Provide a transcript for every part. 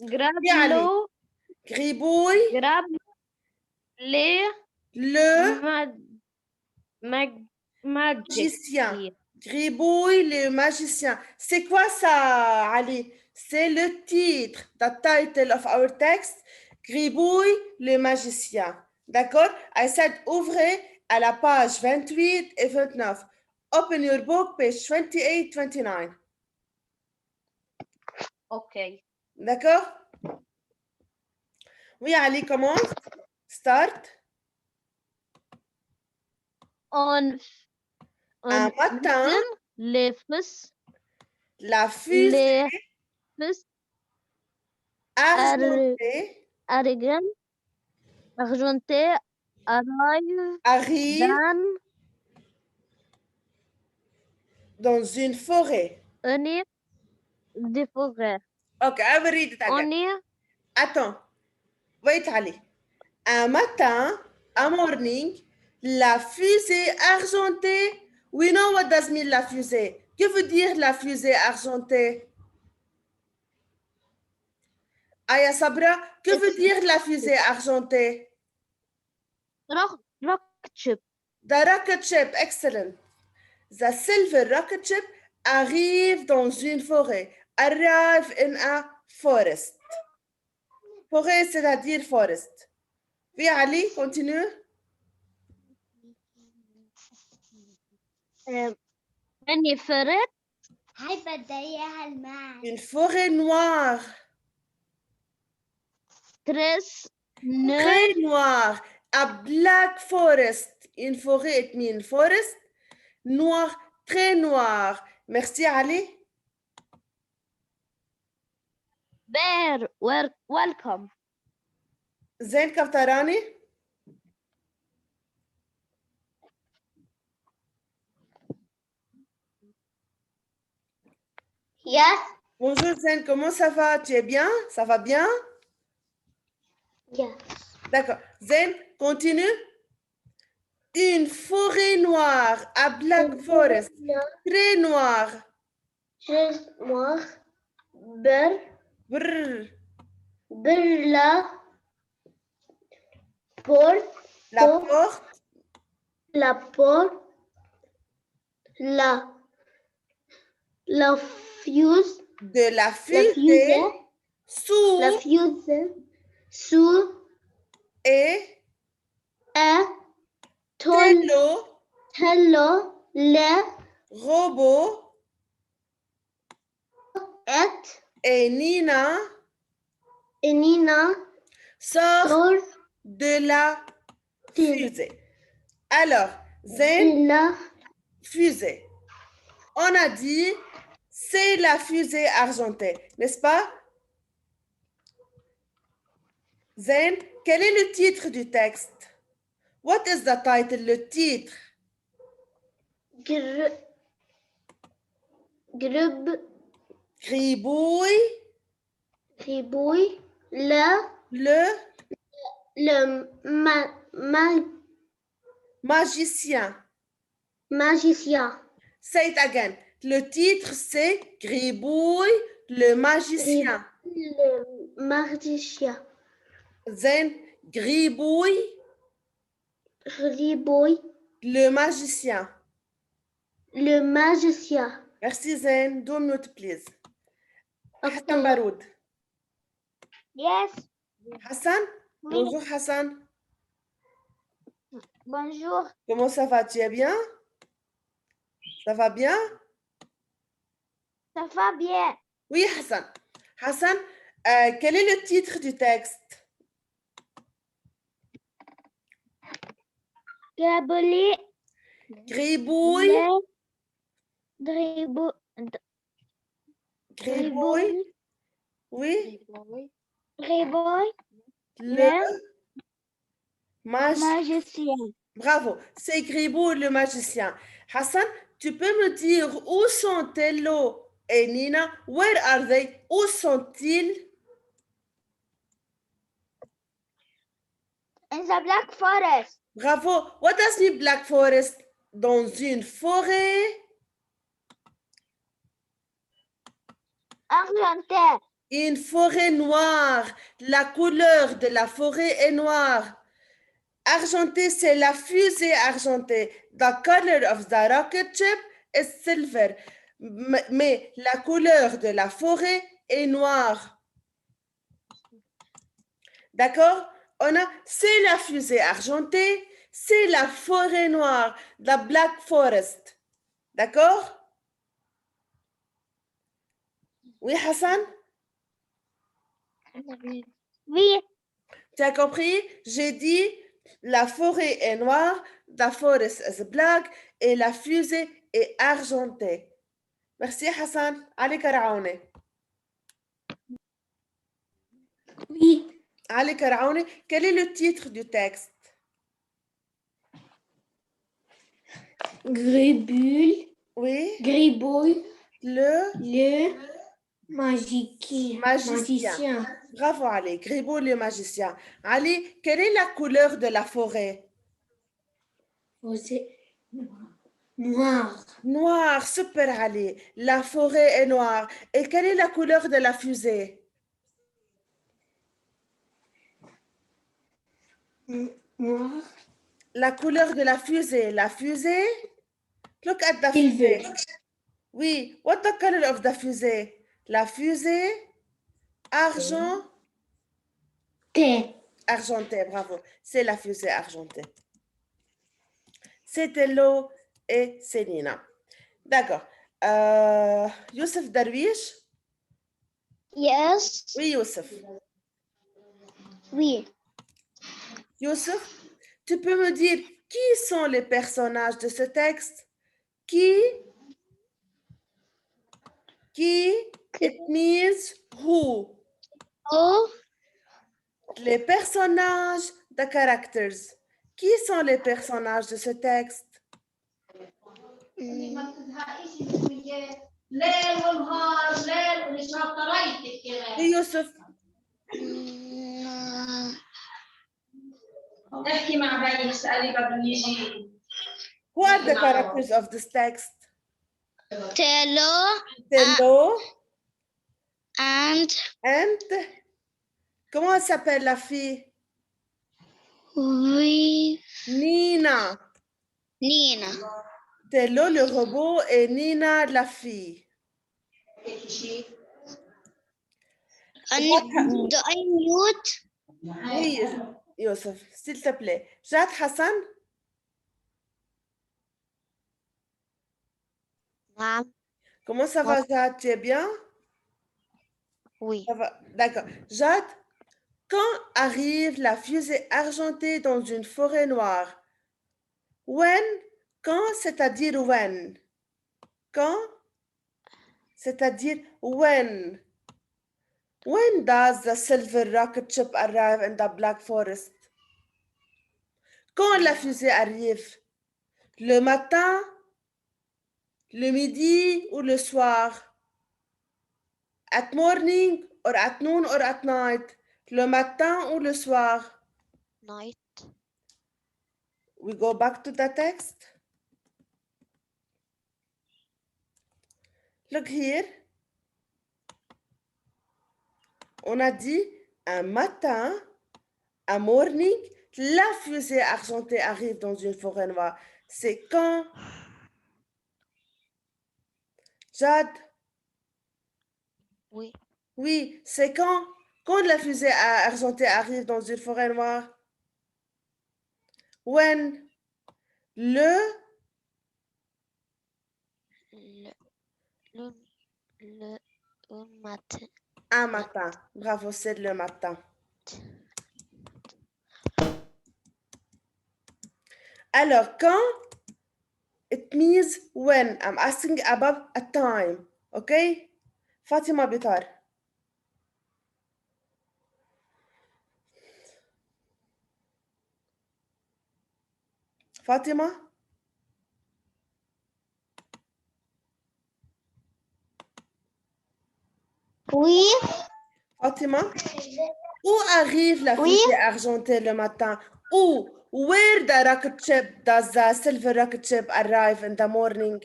Grab يا علي. l'eau. Gribouille Grab les le magicien. Gribouille le magicien. C'est quoi ça, Ali? C'est le titre, the title of our text. Gribouille le magicien. D'accord? I said ouvrez à la page 28 et 29. Open your book, page 28, 29. OK. D'accord? Oui, Ali, commence. Start. Un matin, les fus, la fusée argentée argenté arrive dans une forêt. des forêts. Ok, I will read it again. Attends. Wait, Ali. Un matin, a morning, la fusée argentée. We know what does mean la fusée. Que veut dire la fusée argentée? Aya Sabra, que veut dire la fusée argentée? Rocket ship. The rocket ship, excellent. The silver rocket ship arrive dans une forêt. Arrive in a forest. Forêt, c'est-à-dire forest. Oui, Ali, continue. Une forêt. Une forêt noire. Très noire. A black forest. Une forêt, it means forest. Noir, très noir. Merci, Ali. Bear, welcome. زين كفتراني. Yes. Bonjour Zen, comment ça va? Tu es bien? Ça va bien? Yes. D'accord. Zen, continue. Une forêt noire, a black forest. Très noir. Très noir. Brr. La porte. La porte. La fuse. De la fusée. Sous. La fuse. Sous. Et. Hello. Le. Robot. Et Nina. Sort de la fusée. Alors, Zen, la fusée. On a dit, c'est la fusée argentée, n'est-ce pas? Zen, quel est le titre du texte? What is the title, le titre? Gribouille. Le magicien. Say it again. Le titre, c'est Gribouille, le magicien. Zen, Gribouille. Le magicien. Merci Zen. 2 minutes, please. Hassan Baroud. Yes. Hassan? Bonjour Hassan. Bonjour. Comment ça va? Tu es bien? Ça va bien? Ça va bien. Oui, Hassan. Hassan, quel est le titre du texte? Gribouille. Gribouille. Oui. Gribouille. Le magicien. Bravo. C'est Gribouille le magicien. Hassan, tu peux me dire où sont Tello et Nina? Where are they? Où sont-ils? In the Black Forest. Bravo. What does mean Black Forest? Dans une forêt Argentée. Une forêt noire. La couleur de la forêt est noire. Argenté, c'est la fusée argentée. The color of the rocket ship is silver. Mais la couleur de la forêt est noire. D'accord? On a, c'est la fusée argentée, c'est la forêt noire, the black forest. D'accord? Oui, Hassan? Oui. Tu as compris? J'ai dit la forêt est noire, the forest is black, et la fusée est argentée. Merci Hassan. Ali Karaouni. Oui. Ali Karaouni, quel est le titre du texte? Gribouille. Oui, Gribouille. le Magicien. Bravo Ali, Gribo le magicien. Ali, quelle est la couleur de la forêt? Noir. Noir, super Ali. La forêt est noire. Et quelle est la couleur de la fusée? Noir. La couleur de la fusée. La fusée? Look at the Silver. fusée. Oui, what the color of the fusée? La fusée, argent, Thé. argenté, bravo. C'est la fusée argentée. C'était l'eau et c'est Nina. D'accord. Youssef Darwish? Yes. Oui, Youssef. Oui. Youssef, tu peux me dire qui sont les personnages de ce texte? Qui? It means who. Oh. Les personnages, the characters. Qui sont les personnages de ce texte? ما تزهقيش انت وياه ليل ونهار ليل ونشرب طريقتك كمان Oui, Youssef. احكي مع بني اسالي قبل يجي Who are the characters of this text? Telo Tello and and comment elle s'appelle la fille? we Nina. Nina. Tello le robot et Nina la fille. Do I mute? Oui, Youssef, s'il te plaît. Jade Hassan? نعم. Comment ça va, Jade? Tu es bien? Oui. Ça va. D'accord. Jade, quand arrive la fusée argentée dans une forêt noire? When? Quand, c'est-à-dire when? Quand? C'est-à-dire when? When does the silver rocket ship arrive in the Black Forest? Quand la fusée arrive? Le matin, le midi ou le soir? At morning or at noon or at night? Le matin ou le soir? Night. We go back to the text. Look here. On a dit un matin, un morning, la fusée argentée arrive dans une forêt noire. C'est quand? Jade? Oui. Oui, c'est quand? Quand la fusée argentée arrive dans une forêt noire? When? Le matin. un matin. Bravo, c'est le matin. Alors, quand? It means when. I'm asking about a time. Okay? Fatima Bitar. Fatima? Oui. Fatima? Où arrive la Oui. fusée argentée le matin? Où? Where the rocket ship does the silver rocket ship arrive in the morning?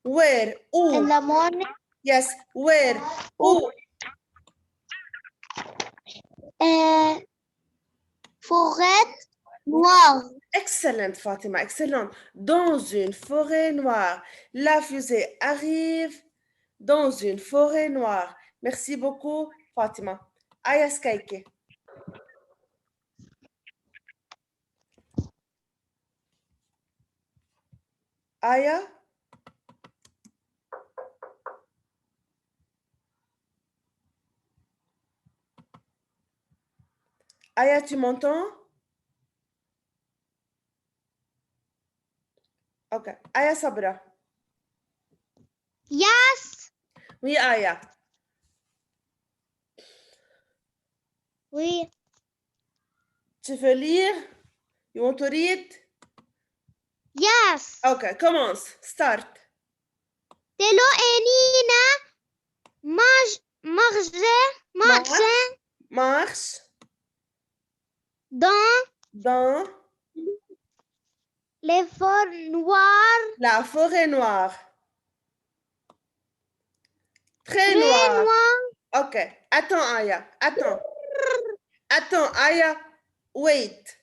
Where? Où? In the morning. Yes, where? Où? Forêt noire. Excellent, Fatima, excellent. Dans une forêt noire. La fusée arrive dans une forêt noire. Merci beaucoup, Fatima. Aya Skaike. Aya? Aya, tu m'entends? Ok. Aya Sabra. Yes. Oui, Aya. Oui. Tu veux lire? You want to read? Yes. Ok, commence. Start. Telo et Nina marchaient Marche dans dans les forêts noires. la forêt noire. Très Très noire. noires. Ok. Attends, Aya. Attends. Attends, Aya. Wait.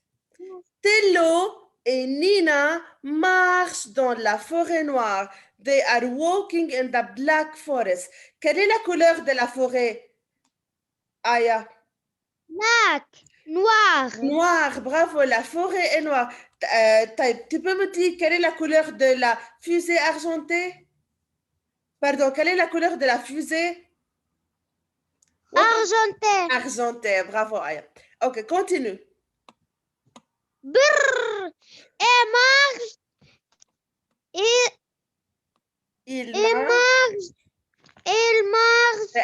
Tello et Nina marchent dans la forêt noire. They are walking in the black forest. Quelle est la couleur de la forêt, Aya? Black. Noir. Noir, bravo, la forêt est noire. Tu peux me dire quelle est la couleur de la fusée argentée? Pardon, quelle est la couleur de la fusée? Argenté. Argentée, bravo, Aya. Ok, continue. Brrr. Et marche. Il Et marche. marche. Il marche.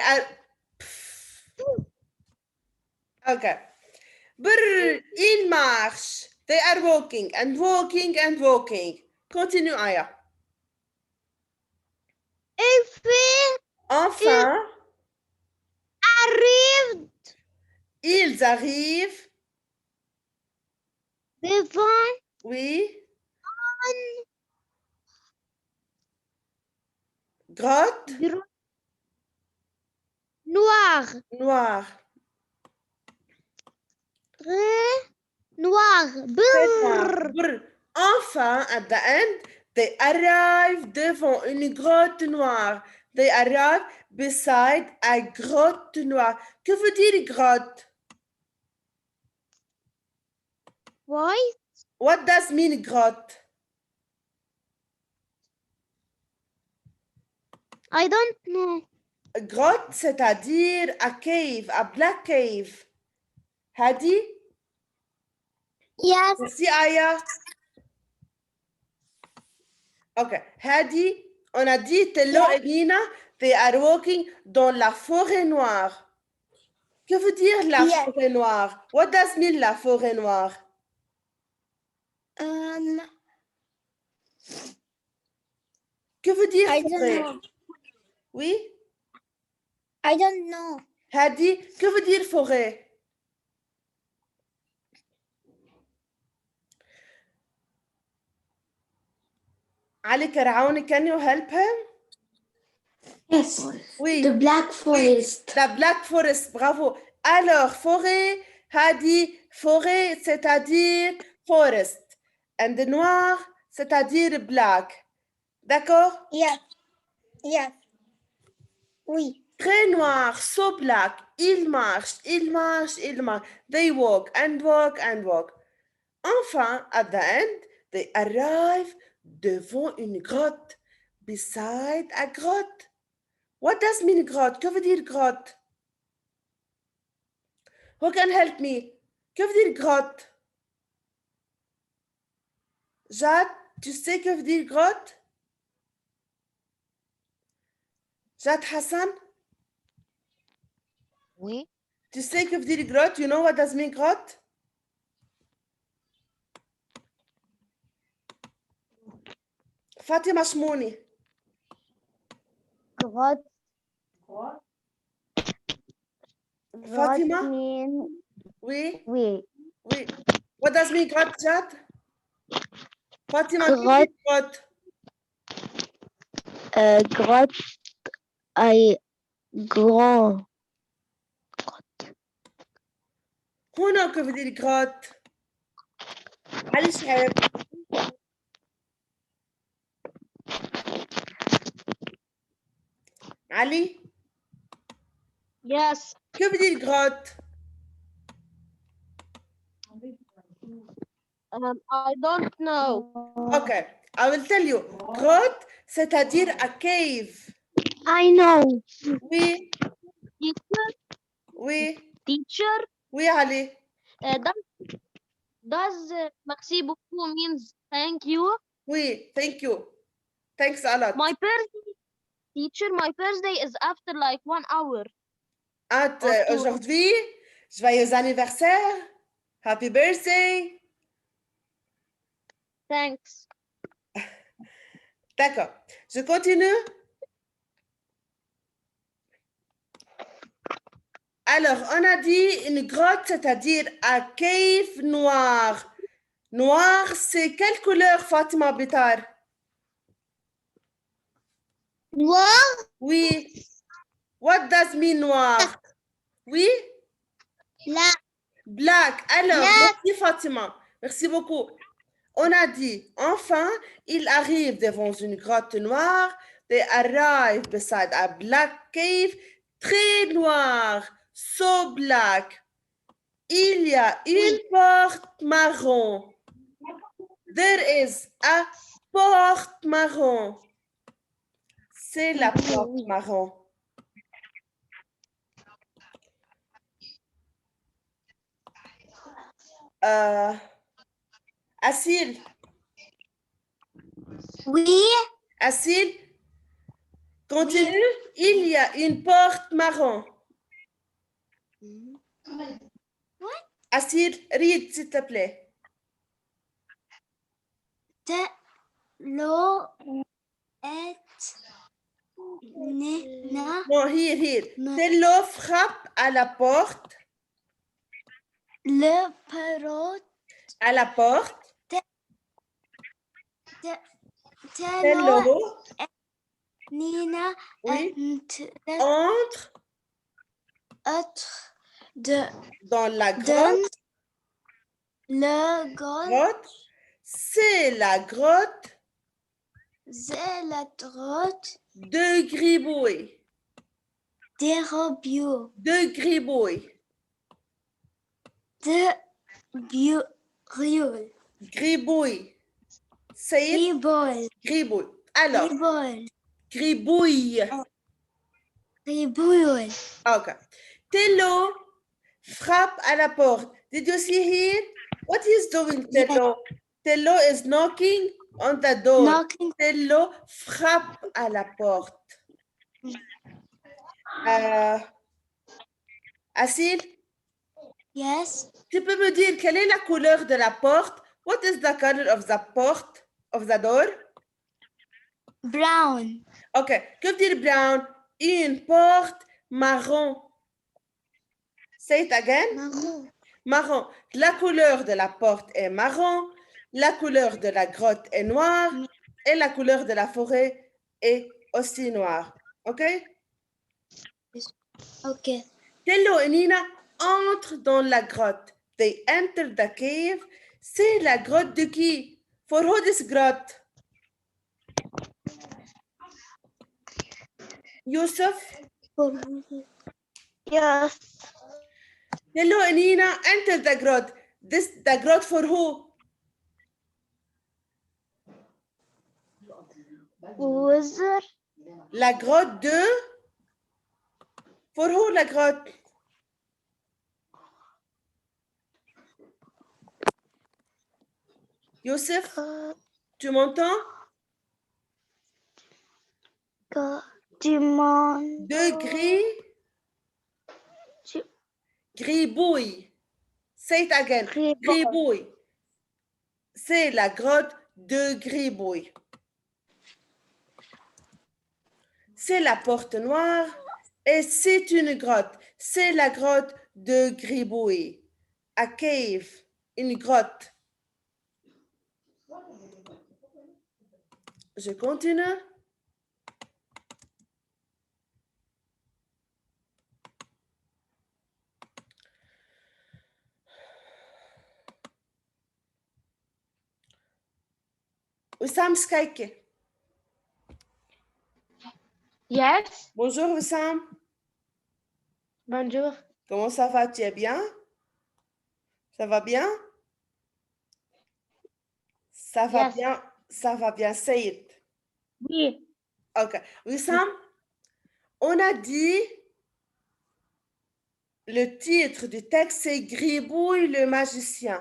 Ok. Brr, il marche. They are walking and walking and walking. Continue, Aya. Et puis Enfin, arrive ils arrivent. devant Oui. Grotte noir. noire. Très noir. Très noire. Brrr. Brr. Enfin, at the end, they arrive devant une grotte noire. They arrive beside a grotte noire. Que veut dire grotte? Why? What does mean grotte? I don't know. Grotte, c'est-à-dire a cave, a black cave. Hadi? Yes. Merci, Aya. Ok. Hadi, on a dit Tello et Nina, they are walking dans la forêt noire. Que veut dire la Yes. forêt noire? What does mean la forêt noire? Que veut dire I don't forêt? know. Oui? I don't know. Hadi, que veut dire forêt? Ali Karaouni, can you help him? Yes. Oui. The Black Forest. La Black Forest, bravo. Alors, forêt, Hadi, forêt, c'est-à-dire forest. And the noir, c'est-à-dire black. D'accord? Yes. Yes. Oui. Très noir, so black. Ils marchent, ils marchent, ils marchent. They walk and walk and walk. Enfin, at the end, they arrive devant une grotte. Beside a grotte. What does mean grotte? Que veut dire grotte? Who can help me? Que veut dire grotte? Jade, tu sais que veut dire grotte? Jade Hassan, Oui. tu sais que veut dire grotte? You know what does mean grotte? Fatima Shmouni. Grotte. Fatima? mean Oui, oui. oui. What does mean grotte, Jade? Fatima, Grotte. grotte. Grotte ay grand. هنا que veut dire grotte علي شعيب علي Yes. que veut dire grotte I don't know. Okay, I will tell you. Grotte, c'est-à-dire a cave. I know. Oui, Teacher, oui, teacher. oui, Ali. Does merci beaucoup means thank you? Oui, thank you. Thanks a lot. My birthday, teacher, my birthday is after like 1 hour. Aujourd'hui, joyeux anniversaire. Happy birthday. Thanks. D'accord. Je continue. Alors, on a dit une grotte, c'est-à-dire un cave noir. Noir, c'est quelle couleur, Fatima Bitar? Noir? Oui. What does mean noir? Oui? Black. Black. Alors, Black. merci Fatima. Merci beaucoup. On a dit, enfin, il arrive devant une grotte noire. They arrive beside a black cave, très noir, so black. Il y a une porte marron. There is a porte marron. C'est la porte marron. Asil, Oui. Asil, continue. Il y a une porte marron. Asil, read s'il te plaît. L'eau est Nina. Non, here. Tello frappe à la porte. Le perro. À la porte. Tello. Tello. Nina. Oui. Entre. Dans la grotte. Le Grotte. C'est la grotte. C'est la grotte de Gribouille. de Robio. De Gribouille. De Riol. Gribouille. C'est Ribol. Gribouille. Alors, Ribol. Gribouille. Ribol. Okay. Tello frappe à la porte. Did you see here? What he's doing, Tello? Tello is knocking on the door. Knocking. Tello frappe à la porte. Asil, Yes. tu peux me dire quelle est la couleur de la porte? What is the color of the port, of the door? Brown. Ok, que veut dire brown? Une porte marron. Say it again. Marron. Marron. La couleur de la porte est marron, la couleur de la grotte est noire et la couleur de la forêt est aussi noire. Ok? Ok. Tello et Nina entrent dans la grotte. They enter the cave. C'est la grotte de qui? For who this grotte? Youssef? Yes. Tello and Nina enter the grotte. The grotte for who? Wizard. La grotte de? For who la grotte? Youssef, tu m'entends? De Gribouille. Say it again. Gribouille. C'est la grotte de Gribouille. C'est la porte noire et c'est une grotte. C'est la grotte de Gribouille. A cave, une grotte. Je continue. Wissam Skaike. Yes. Bonjour Wissam. Bonjour. Comment ça va? Tu es bien? Ça va bien? Ça va Yes. bien. Ça va bien. Say it. Oui. Ok. Wissam, on a dit le titre du texte, c'est Gribouille le magicien.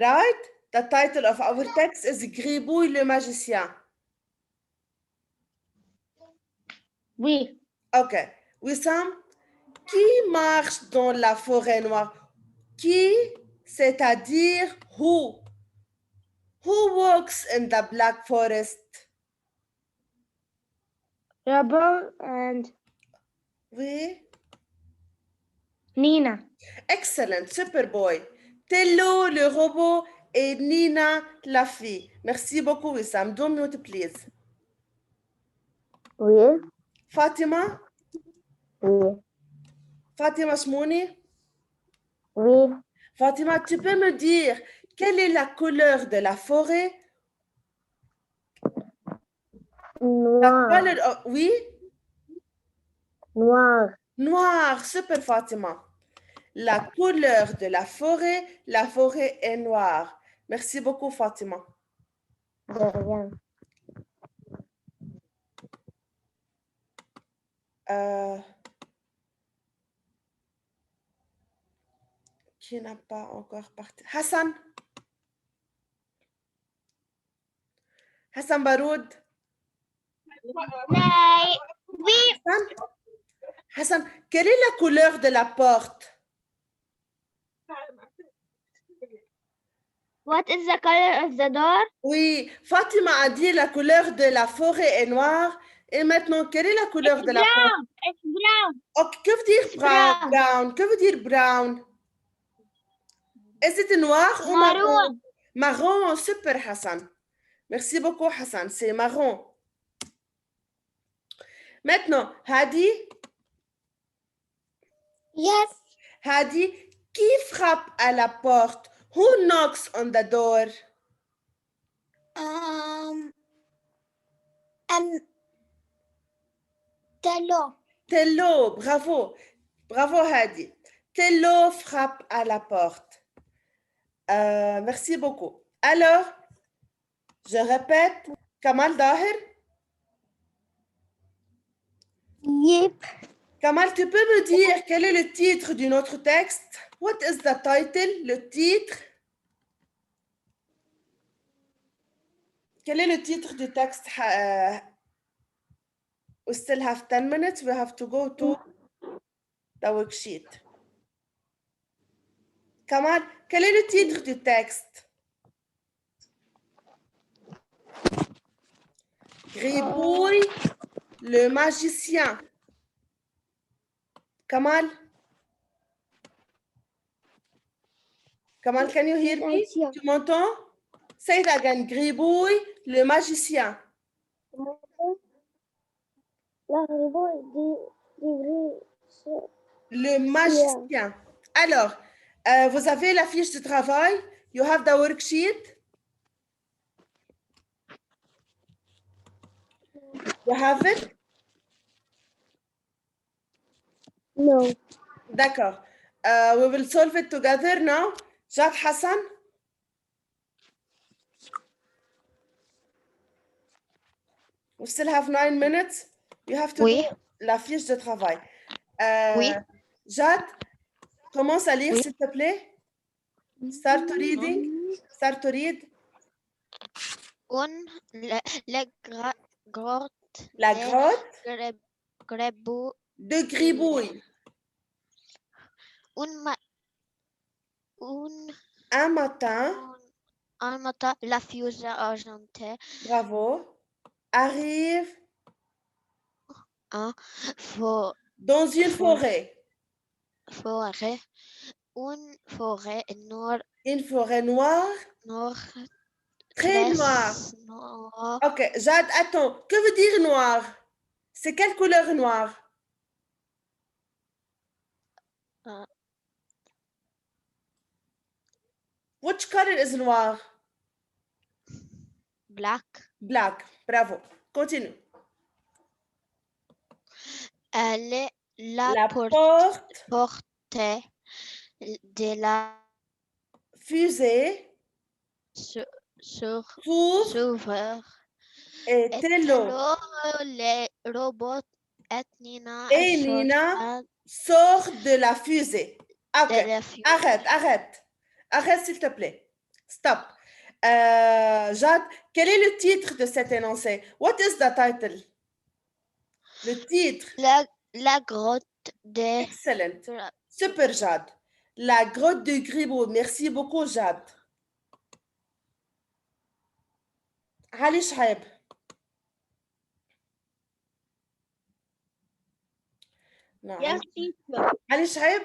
Right? The title of our text is Gribouille le magicien. Oui. Ok. Wissam, qui marche dans la forêt noire? Qui, c'est-à-dire who? Who walks in the black forest? Robert and Oui. Nina. Excellent, Superboy. Tello, le robot, et Nina, la fille. Merci beaucoup, Wissam. 2 minutes, please. Oui. Fatima? Oui. Fatima Smouni? Oui. Fatima, tu peux me dire quelle est la couleur de la forêt? Noir. Color of- oui? Noir. Noir, super Fatima. La couleur de la forêt est noire. Merci beaucoup, Fatima. De rien. Qui n'a pas encore parti? Hassan? Hassan Baroud? Oui. Hassan? Hassan, quelle est la couleur de la porte? What is the color of the door? Oui, Fatima a dit la couleur de la forêt est noire. Et maintenant, quelle est la couleur de la porte? It's brown. Ok, que veut dire brown? Brown. Que veut dire brown? Est-ce que c'est noir ou marron? Marron, super Hassan. Merci beaucoup Hassan, c'est marron. Maintenant, Hadi, Yes. Hadi, qui frappe à la porte? Who knocks on the door? Tello. Tello, bravo. Bravo Hadi. Tello frappe à la porte. Merci beaucoup. Alors, je répète, Kamal Daher. Yep. Kamal, tu peux me dire quel est le titre de notre texte? What is the title? Le titre? Quel est le titre du texte? We still have 10 minutes. We have to go to the worksheet. Kamal, quel est le titre du texte? Gribouille, le magicien. Kamal? Kamal, can you hear me? Tu m'entends? Say it again. Gribouille, le magicien. Le magicien. Alors, vous avez la fiche de travail. You have the worksheet. You have it? No. D'accord. We will solve it together now. Jacques Hassan? We still have 9 minutes. You have to do la fiche de travail. Jade, commence à lire, s'il te plaît. Start to reading. Start to read. La grotte La grotte Gribouille. de Gribouille. Un matin, Un matin, la fusée argentée bravo, arrive dans une forêt. Une forêt noire. Une forêt noire. Très noire. Ok, Jade, attends. Que veut dire noir? C'est quelle couleur noire? Which color is noir? Black. Black. Bravo. Continue. La porte de la fusée s'ouvre. et Tello les robots et Nina sort de la fusée. Ok, de la fusée. arrête s'il te plaît. Stop. Jade, quel est le titre de cet énoncé? What is the title? Le titre. La grotte de... Excellent. Super, Jade. La grotte de Gribaud. Merci beaucoup, Jade. Ali Shaib. Non, Yes, teacher. Ali Shaib.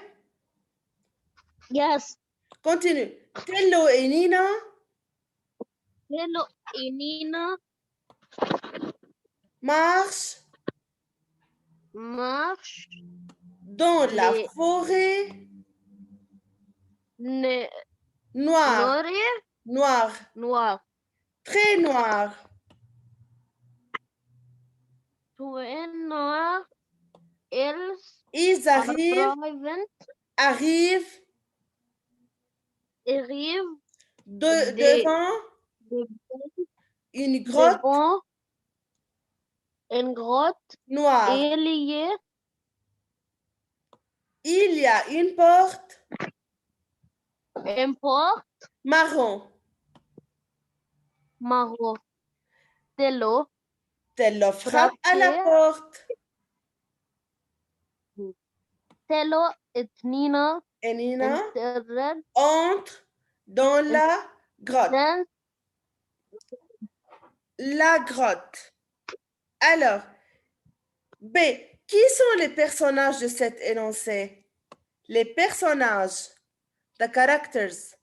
Yes. Continue. Tello et Nina. Hello, Nina. Marche dans la forêt noire. Noir. Très noire. Noir. Ils arrivent devant une grotte noire. Il y a une porte marron. Tello frappe à la porte. Tello et Nina Et Nina entre dans la grotte. La grotte. Alors, B. Qui sont les personnages de cet énoncé? Les personnages. The characters.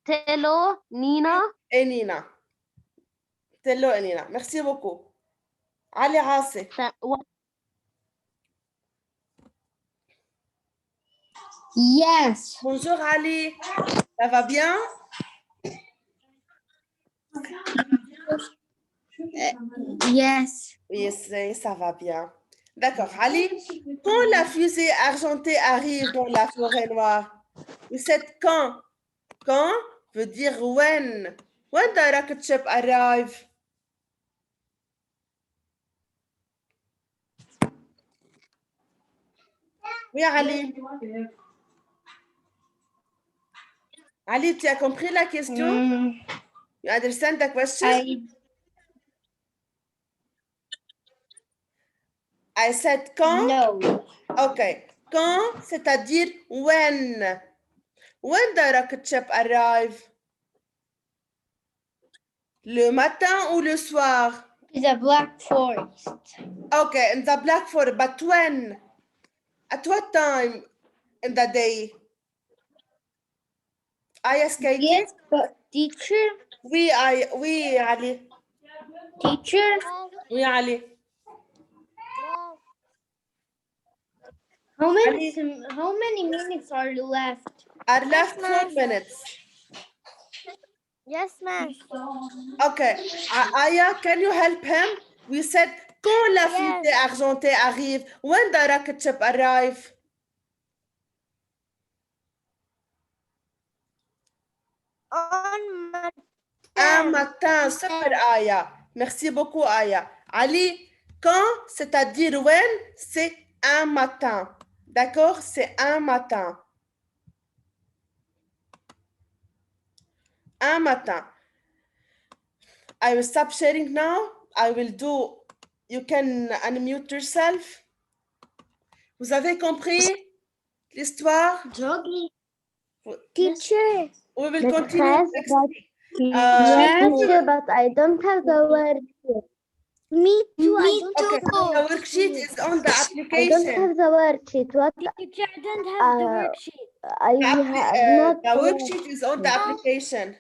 Tello, Nina. Et Nina. Tello et Nina. Merci beaucoup. Ali Asif. Yes. Bonjour Ali. Ça va bien? Yes. Oui, ça va bien. D'accord. Ali, quand la fusée argentée arrive dans la forêt noire, vous savez quand? Quand veut dire when. When the rocket ship arrive? Oui, Ali. Ali, tu as compris la question? You understand the question? I said quand? No. Okay. Quand, c'est-à-dire when. When the rocket ship arrive? Le matin ou le soir? The Black Forest. Okay, in the Black Forest, but when? At what time in the day? I ask Katie. Yes, but teacher. Oui, Ali. Teacher. Oui, Ali. How many minutes are left? Are left 4 minutes. Yes, ma'am. Okay. Aya, can you help him? We said quand la fusée argentée arrive. When the rocket ship arrive? Un matin. Super, Aya. Merci beaucoup, Aya. Ali, quand, c'est-à-dire when, c'est un matin. D'accord? C'est un matin. Un matin. I will stop sharing now. I will do. You can unmute yourself. Vous avez compris l'histoire? Teacher. We will continue. Teacher, but I don't have the worksheet. Me too. Okay. The worksheet is on the I don't application. have the worksheet. What? Teacher, I don't have the worksheet. I have not. The worksheet is on the application.